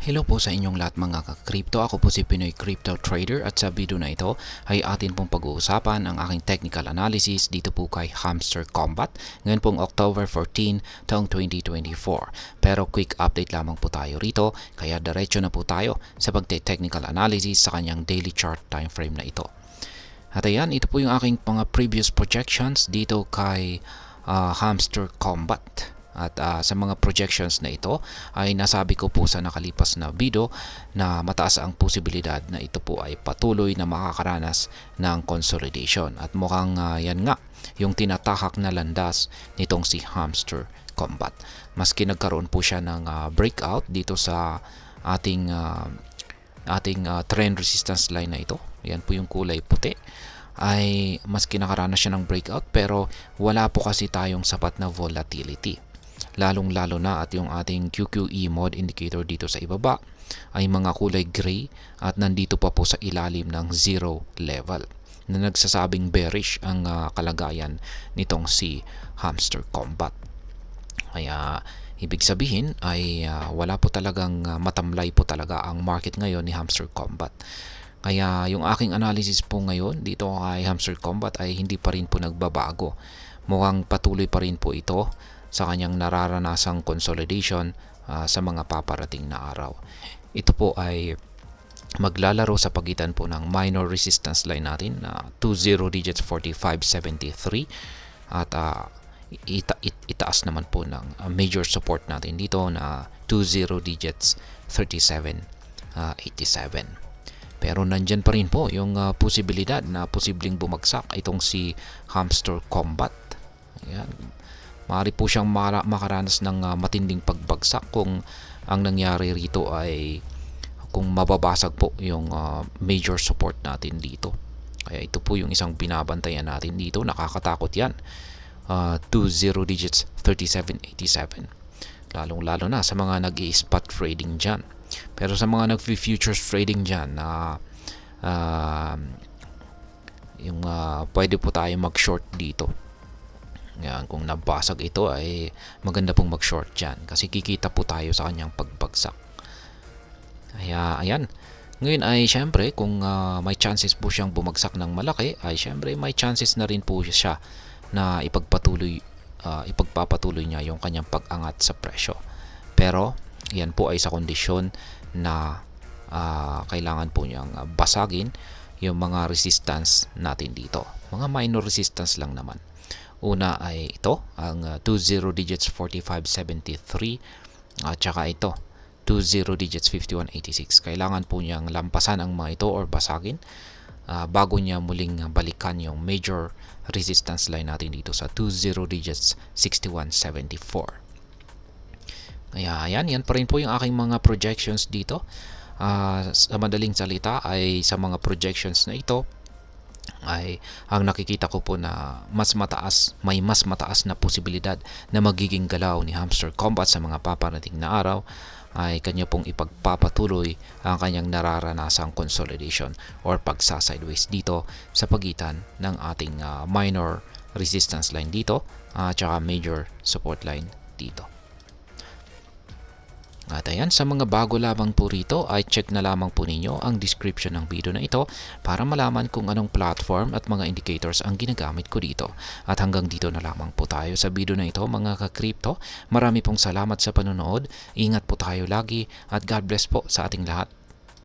Hello po sa inyong lahat mga ka-crypto. Ako po si Pinoy Crypto Trader at sa video na ito ay atin pong pag-uusapan ang aking technical analysis dito po kay Hamster Combat ngayon pong October 14 taong 2024. Pero quick update lamang po tayo rito kaya diretso na po tayo sa pagte-technical analysis sa kanyang daily chart time frame na ito. At ayan, ito po yung aking mga previous projections dito kay Hamster Combat. At sa mga projections na ito ay nasabi ko po sa nakalipas na video na mataas ang posibilidad na ito po ay patuloy na makakaranas ng consolidation. At mukhang yan nga yung tinatahak na landas nitong si Hamster Combat. Maski nagkaroon po siya ng breakout dito sa ating trend resistance line na ito. Yan po yung kulay puti. Ay maski nakaranas siya ng breakout pero wala po kasi tayong sapat na volatility. Lalong-lalo na at yung ating QQE mode indicator dito sa ibaba ay mga kulay gray at nandito pa po sa ilalim ng zero level na nagsasabing bearish ang kalagayan nitong si Hamster Combat. Kaya ibig sabihin ay wala po talagang matamlay po talaga ang market ngayon ni Hamster Combat. Kaya yung aking analysis po ngayon dito kay Hamster Combat ay hindi pa rin po nagbabago. Mukhang patuloy pa rin po ito sa kanyang nararanasang consolidation sa mga paparating na araw. Ito po ay maglalaro sa pagitan po ng minor resistance line natin na 20 digits 4573 at itaas naman po ng major support natin dito na 20 digits 3787. Pero nandyan pa rin po yung posibilidad na posibleng bumagsak itong si Hamster Combat. Ayan. Maaari po siyang makaranas ng matinding pagbagsak kung ang nangyari rito ay kung mababasag po yung major support natin dito. Kaya ito po yung isang binabantayan natin dito. Nakakatakot yan. 20 digits 3787. Lalong-lalo na sa mga nag-i-spot trading dyan. Pero sa mga nag-futures trading dyan na pwede po tayo mag-short dito. Yan, kung nabasag ito ay maganda pong mag-short dyan kasi kikita po tayo sa kanyang pagbagsak. Kaya ayan, ngayon ay syempre kung may chances po siyang bumagsak ng malaki ay syempre may chances na rin po siya na ipagpapatuloy niya yung kanyang pag-angat sa presyo. Pero yan po ay sa kondisyon na kailangan po niyang basagin yung mga resistance natin dito. Mga minor resistance lang naman. Una ay ito, ang 20 digits 4573 at saka ito, 20 digits 5186. Kailangan po niyang lampasan ang mga ito or basagin bago niya muling balikan yung major resistance line natin dito sa 20 digits 6174. Kaya yan pa rin po yung aking mga projections dito. Sa madaling salita ay sa mga projections na ito ay ang nakikita ko po na may mas mataas na posibilidad na magiging galaw ni Hamster Combat sa mga paparating na araw ay kanya pong ipagpapatuloy ang kanyang nararanasang consolidation or pagsa-sideways dito sa pagitan ng ating minor resistance line dito at saka major support line dito. At ayan, sa mga bago lamang po rito ay check na lamang po ninyo ang description ng video na ito para malaman kung anong platform at mga indicators ang ginagamit ko dito. At hanggang dito na lamang po tayo sa video na ito mga ka-crypto. Marami pong salamat sa panonood. Ingat po tayo lagi at God bless po sa ating lahat.